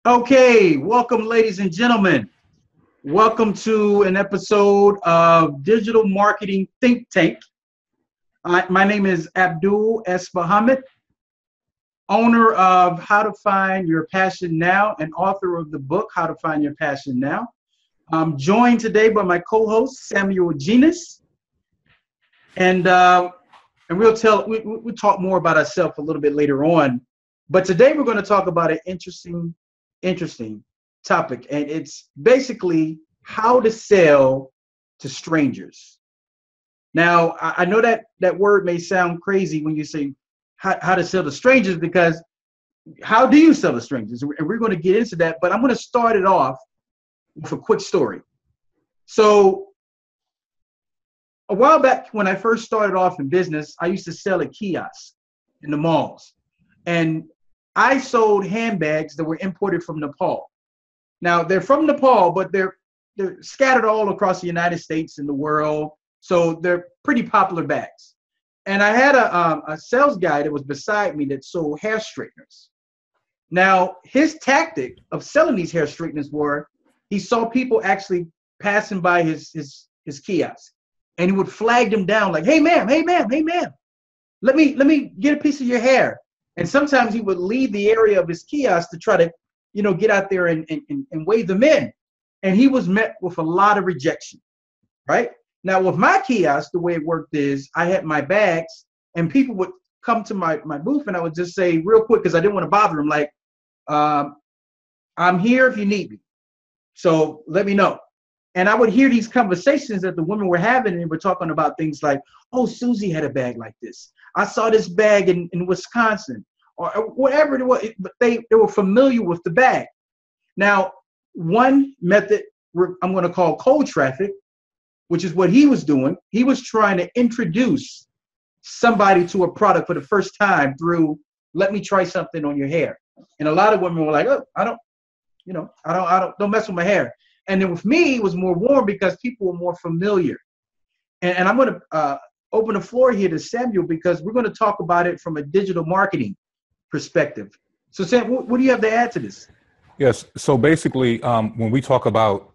Okay, welcome, ladies and gentlemen. Welcome to an episode of Digital Marketing Think Tank. My name is Abdul S. Muhammad, owner of How to Find Your Passion Now and author of the book, How to Find Your Passion Now. I'm joined today by my co-host, Samuel Genus. And we'll talk more about ourselves a little bit later on. But today we're going to talk about an interesting topic, and it's basically how to sell to strangers. Now, I know that word may sound crazy when you say how to sell to strangers, because how do you sell to strangers? And we're going to get into that, but I'm going to start it off with a quick story. So a while back when I first started off in business, I used to sell at kiosks in the malls, and I sold handbags that were imported from Nepal. Now, they're from Nepal, but they're scattered all across the United States and the world. So they're pretty popular bags. And I had a sales guy that was beside me that sold hair straighteners. Now, his tactic of selling these hair straighteners were he saw people actually passing by his kiosk, and he would flag them down like, hey, ma'am, let me get a piece of your hair. And sometimes he would leave the area of his kiosk to try to, get out there and wave them in. And he was met with a lot of rejection, right? Now, with my kiosk, the way it worked is I had my bags, and people would come to my booth, and I would just say real quick, because I didn't want to bother them, like, I'm here if you need me. So let me know. And I would hear these conversations that the women were having, and they were talking about things like, oh, Susie had a bag like this. I saw this bag in Wisconsin, or whatever it was, but they were familiar with the bag. Now, one method I'm going to call cold traffic, which is what he was doing. He was trying to introduce somebody to a product for the first time through, let me try something on your hair. And a lot of women were like, oh, don't mess with my hair. And then with me, it was more warm because people were more familiar. And I'm going to open the floor here to Samuel, because we're going to talk about it from a digital marketing perspective. So Sam, what do you have to add to this? Yes. So basically, when we talk about,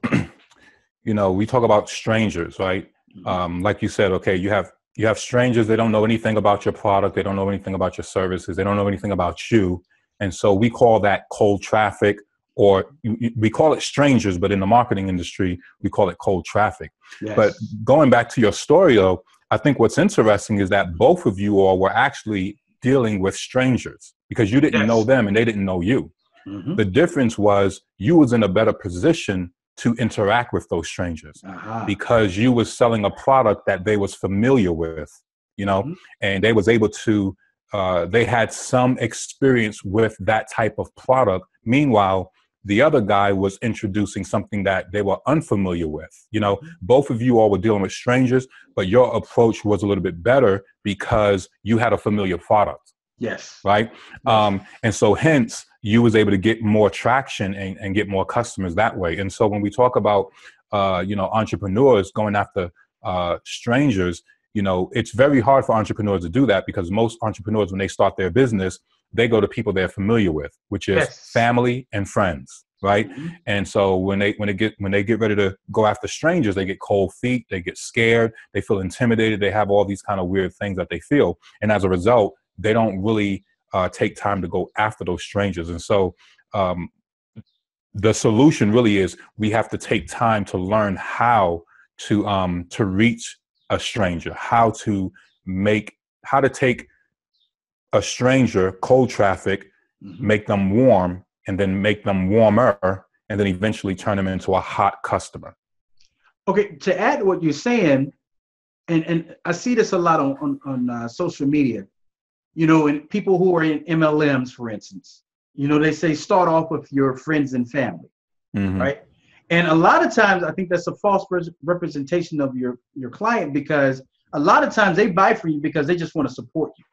we talk about strangers, right? Like you said, okay, you have strangers. They don't know anything about your product. They don't know anything about your services. They don't know anything about you. And so we call that cold traffic, or we call it strangers, but in the marketing industry, we call it cold traffic. Yes. But going back to your story, though, I think what's interesting is that both of you all were actually dealing with strangers, because you didn't know them and they didn't know you. Mm-hmm. The difference was you was in a better position to interact with those strangers because you was selling a product that they was familiar with, and they was able to, they had some experience with that type of product. Meanwhile, the other guy was introducing something that they were unfamiliar with. Both of you all were dealing with strangers, but your approach was a little bit better because you had a familiar product. Yes. Right. Yes. And so hence you was able to get more traction and get more customers that way. And so when we talk about, entrepreneurs going after strangers, it's very hard for entrepreneurs to do that, because most entrepreneurs, when they start their business, they go to people they're familiar with, which is family and friends, right? Mm-hmm. And so when they get ready to go after strangers, they get cold feet, they get scared, they feel intimidated, they have all these kind of weird things that they feel, and as a result, they don't really take time to go after those strangers. And so the solution really is we have to take time to learn how to reach a stranger, how to take a stranger, cold traffic, make them warm, and then make them warmer, and then eventually turn them into a hot customer. Okay, to add to what you're saying, and I see this a lot on social media, and people who are in MLMs, for instance, they say start off with your friends and family, right? And a lot of times, I think that's a false representation of your client, because a lot of times they buy from you because they just want to support you.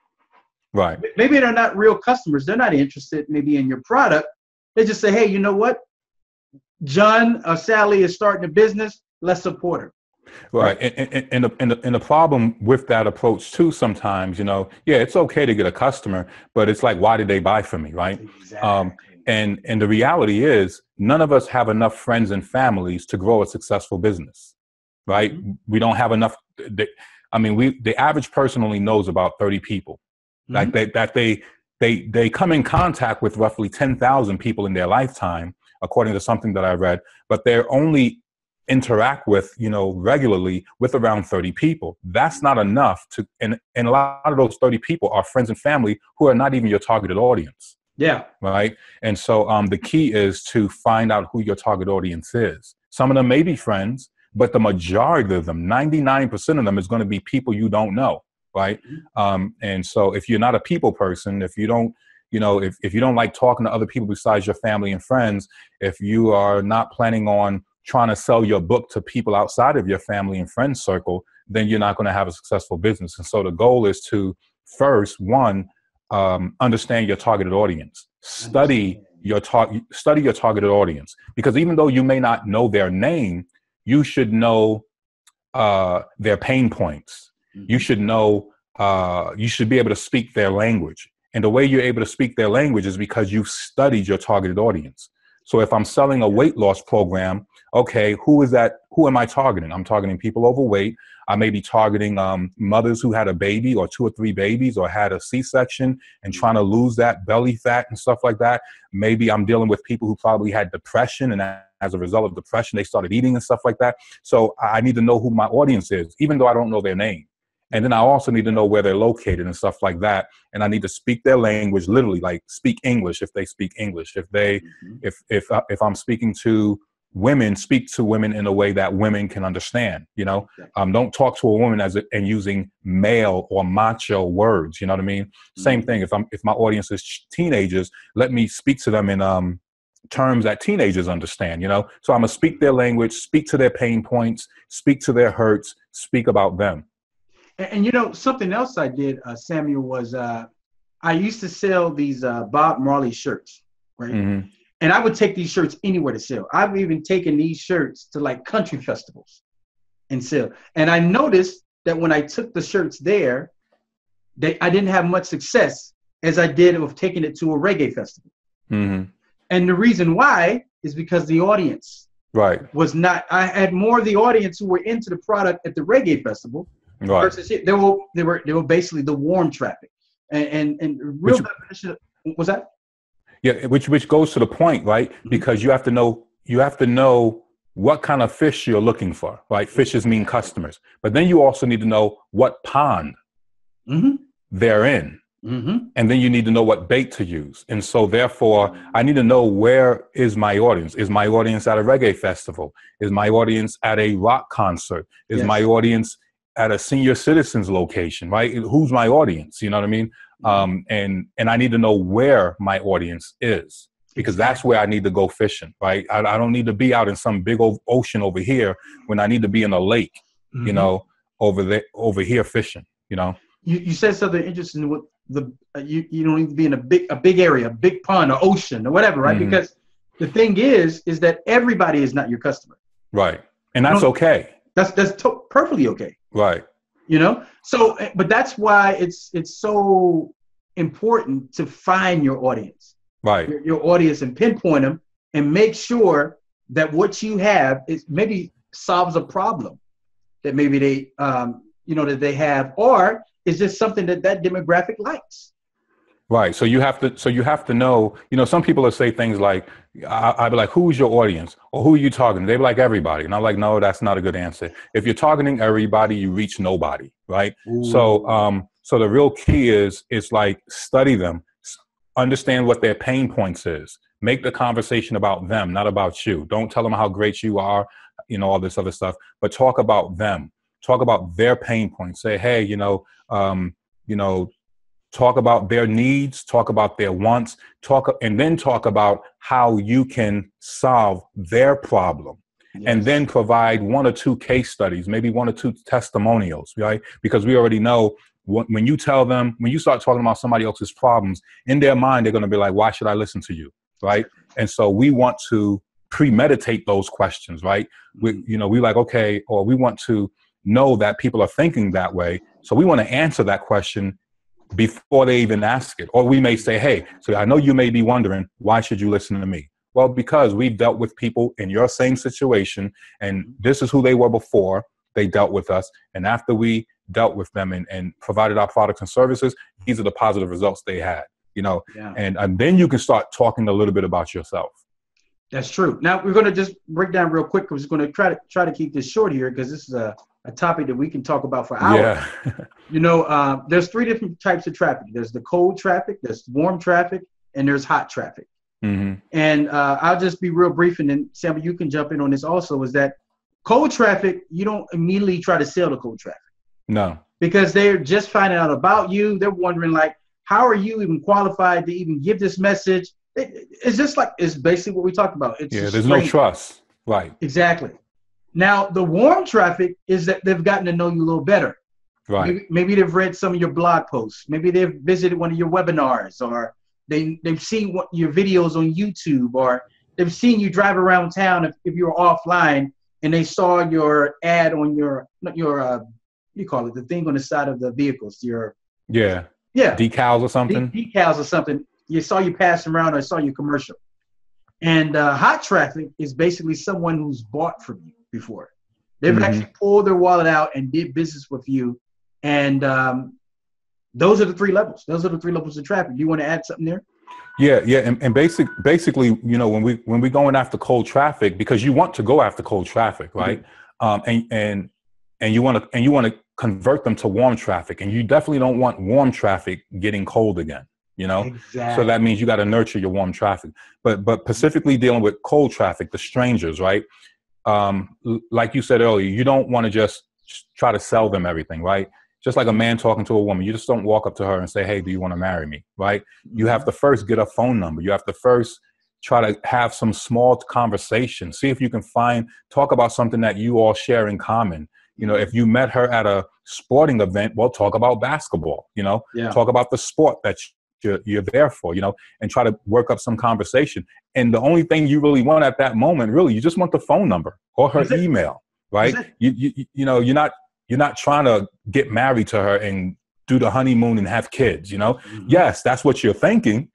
Right. Maybe they're not real customers. They're not interested maybe in your product. They just say, hey, you know what? John or Sally is starting a business. Let's support her. Right. And the problem with that approach too, sometimes, yeah, it's okay to get a customer, but it's like, why did they buy from me? Right. Um, Exactly. and the reality is none of us have enough friends and families to grow a successful business. Right. Mhm. We don't have enough. The average person only knows about 30 people. Like Mhm. they come in contact with roughly 10,000 people in their lifetime, according to something that I read, but they're only interact with, regularly with around 30 people. That's not enough and a lot of those 30 people are friends and family who are not even your targeted audience. Yeah. Right. And so the key is to find out who your target audience is. Some of them may be friends, but the majority of them, 99% of them, is going to be people you don't know. Right. Mhm. And so if you're not a people person, if you don't, if you don't like talking to other people besides your family and friends, if you are not planning on trying to sell your book to people outside of your family and friends circle, then you're not going to have a successful business. And so the goal is to first, one, understand your targeted audience. Understand. Study your targeted audience, because even though you may not know their name, you should know their pain points. You Mhm. should know. You should be able to speak their language. And the way you're able to speak their language is because you've studied your targeted audience. So if I'm selling a Yeah. weight loss program, okay, who is that? Who am I targeting? I'm targeting people overweight. I may be targeting mothers who had a baby or 2 or 3 babies or had a C-section and trying to lose that belly fat and stuff like that. Maybe I'm dealing with people who probably had depression, and as a result of depression, they started eating and stuff like that. So I need to know who my audience is, even though I don't know their name. And then I also need to know where they're located and stuff like that. And I need to speak their language, literally, like speak English if they speak English. Mhm. If I'm speaking to women, speak to women in a way that women can understand. Exactly. Don't talk to a woman and using male or macho words. You know what I mean? Same thing. Mhm. If my audience is teenagers, let me speak to them in terms that teenagers understand. So I'm gonna speak their language, speak to their pain points, speak to their hurts, speak about them. And something else I did, Samuel, was I used to sell these Bob Marley shirts, right? Mm-hmm. And I would take these shirts anywhere to sell. I've even taken these shirts to like country festivals and sell. And I noticed that when I took the shirts there, I didn't have much success as I did with taking it to a reggae festival. Mm-hmm. And the reason why is because the audience Right. was not. I had more of the audience who were into the product at the reggae festival Right. versus here. They were basically the warm traffic. And real Which definition was that. Yeah, which goes to the point, right? Mhm. Because you have to know what kind of fish you're looking for, right? Fishes mean Exactly. customers. But then you also need to know what pond Mm-hmm. they're in. Mm-hmm. And then you need to know what bait to use. And so therefore, I need to know, where is my audience? Is my audience at a reggae festival? Is my audience at a rock concert? Is my Yes. audience at a senior citizens location, right? Who's my audience? You know what I mean? Mm-hmm. And I need to know where my audience is, because that's Exactly. where I need to go fishing, right? I don't need to be out in some big old ocean over here when I need to be in a lake, you Mm-hmm. know, over here fishing, you know? You said something interesting with the you don't need to be in a big area, a big pond or ocean or whatever, right? Hmm. Because the thing is that everybody is not your customer. Right. And You that's don't. okay. That's perfectly okay. Right. So, but that's why it's so important to find your audience, Right. your audience, and pinpoint them, and make sure that what you have is maybe solves a problem that maybe that they have, or is just something that demographic likes. Right. So you have to know, some people will say things like, I'd be like, who's your audience? Or who are you targeting? They be like, everybody. And I'm like, no, that's not a good answer. If you're targeting everybody, you reach nobody. Right. So, Ooh. so the real key is, it's like, study them, understand what their pain points is, make the conversation about them, not about you. Don't tell them how great you are, all this other stuff, but talk about them, talk about their pain points. Say, hey, you know, talk about their needs, talk about their wants, and then talk about how you can solve their problem. And Yes. then provide 1 or 2 case studies, maybe 1 or 2 testimonials, right? Because we already know, when you start talking about somebody else's problems, in their mind, they're going to be like, why should I listen to you? Right. Exactly. And so we want to premeditate those questions, right? We like, okay, or we want to know that people are thinking that way. So we want to answer that question before they even ask it. Or we may say, hey, so I know you may be wondering, why should you listen to me? Well, because we've dealt with people in your same situation, and this is who they were before they dealt with us. And after we dealt with them and provided our products and services, these are the positive results they had, Yeah. And then you can start talking a little bit about yourself. That's true. Now we're going to just break down real quick. We're just going to try to keep this short here, because this is a topic that we can talk about for hours. Yeah. There's 3 different types of traffic. There's the cold traffic, there's warm traffic, and there's hot traffic. Mm-hmm. And I'll just be real brief, and then Samuel, you can jump in on this also, is that cold traffic, you don't immediately try to sell the cold traffic. No. Because they're just finding out about you. They're wondering, like, how are you even qualified to even give this message? It's just like, it's basically what we talked about. There's no trust. Right. Exactly. Now, the warm traffic is that they've gotten to know you a little better. Right. Maybe they've read some of your blog posts. Maybe they've visited one of your webinars, or they've seen your videos on YouTube, or they've seen you drive around town if you're offline, and they saw your ad on your what do you call it, the thing on the side of the vehicles, decals or something. Decals or something. You saw you passing around, or saw your commercial. And hot traffic is basically someone who's bought from you before. They've actually pulled their wallet out and did business with you. And those are the 3 levels. Those are the 3 levels of traffic. Do you want to add something there? Yeah. And basically, when we're going after cold traffic, because you want to go after cold traffic, right? Mm-hmm. And you want to convert them to warm traffic, and you definitely don't want warm traffic getting cold again. Exactly. So that means you got to nurture your warm traffic. But specifically dealing with cold traffic, the strangers, right? Like you said earlier, you don't want to just try to sell them everything, right? Just like a man talking to a woman, you just don't walk up to her and say, hey, do you want to marry me, right? You have to first get a phone number. You have to first try to have some small conversation. See if you can talk about something that you all share in common. If you met her at a sporting event, well, talk about basketball, talk about the sport that you're there for, and try to work up some conversation. And the only thing you really want at that moment, really, you just want the phone number or her email, right? You're not trying to get married to her and do the honeymoon and have kids, Mm-hmm. Yes, that's what you're thinking,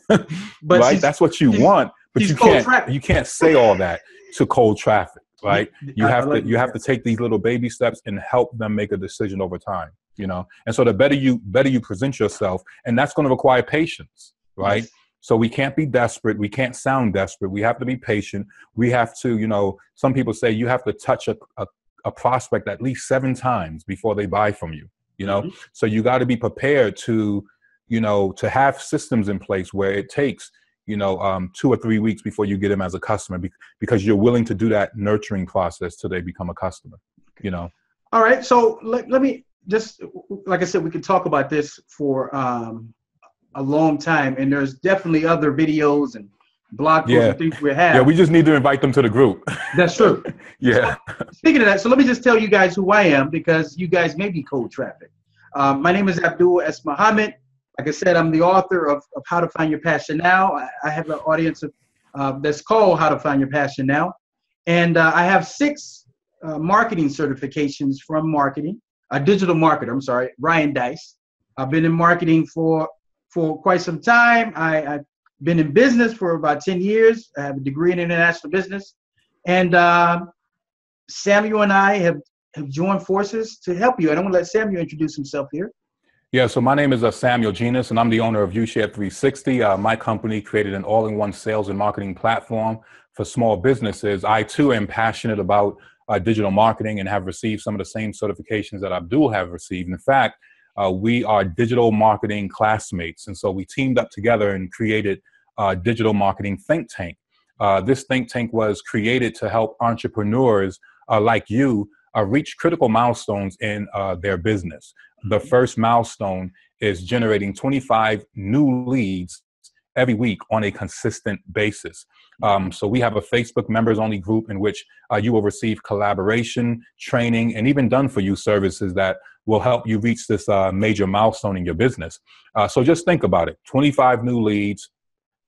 but right? That's what you want, but you can't say all that to cold traffic, right? You have to take these little baby steps and help them make a decision over time, And so the better you present yourself, and that's going to require patience, right? Yes. So we can't be desperate. We can't sound desperate. We have to be patient. We have to, some people say you have to touch a prospect at least 7 times before they buy from you, Mm-hmm. So you got to be prepared to, to have systems in place where it takes, 2 or 3 weeks before you get them as a customer, because you're willing to do that nurturing process till they become a customer, All right. So let me just, like I said, we could talk about this for a long time, and there's definitely other videos and blog posts and things we have. Yeah, we just need to invite them to the group. That's true. Yeah. So, speaking of that, so let me just tell you guys who I am, because you guys may be cold traffic. My name is Abdul S. Muhammad. Like I said, I'm the author of How to Find Your Passion Now. I have an audience that's called How to Find Your Passion Now. And I have 6 marketing certifications from marketing, a digital marketer, Ryan Deiss. I've been in marketing for quite some time. I've been in business for about 10 years. I have a degree in international business. And Samuel and I have joined forces to help you. And I'm going to let Samuel introduce himself here. Yeah, so my name is Samuel Genus, and I'm the owner of UShare 360. My company created an all-in-one sales and marketing platform for small businesses. I, too, am passionate about digital marketing and have received some of the same certifications that Abdul have received. In fact, we are digital marketing classmates. And so we teamed up together and created a digital marketing think tank. This think tank was created to help entrepreneurs like you reach critical milestones in their business. The first milestone is generating 25 new leads every week on a consistent basis. So we have a Facebook members only group in which you will receive collaboration, training, and even done for you services that will help you reach this major milestone in your business. So just think about it. 25 new leads,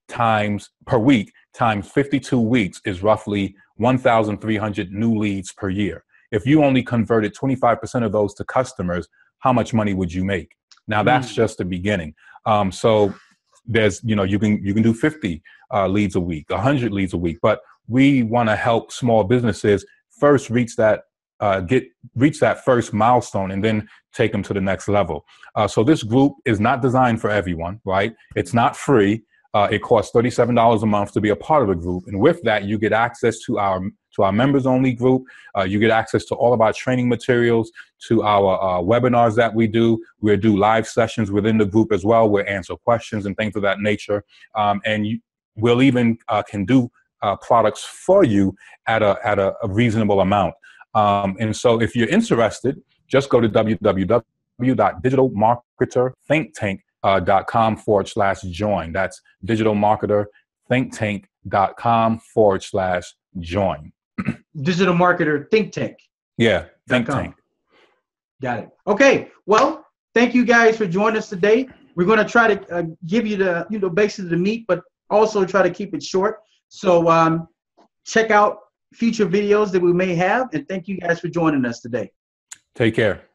times per week times 52 weeks is roughly 1,300 new leads per year. If you only converted 25% of those to customers, how much money would you make? Now that's just the beginning. So there's, you can do 50 leads a week, 100 leads a week, but we want to help small businesses first reach that first milestone and then take them to the next level. So this group is not designed for everyone, right? It's not free. It costs $37 a month to be a part of the group. And with that, you get access to our members only group. You get access to all of our training materials, to our webinars that we do. We do live sessions within the group as well. We'll answer questions and things of that nature. We'll even can do products for you at a reasonable amount. And so if you're interested, just go to www.digitalmarketerthinktank.com/join. That's digitalmarketerthinktank.com/join. Digital Marketer Think Tank. Yeah, Think Tank. Got it. Okay. Well, thank you guys for joining us today. We're going to try to give you the basically the meat, but also try to keep it short. So check out future videos that we may have, and thank you guys for joining us today. Take care.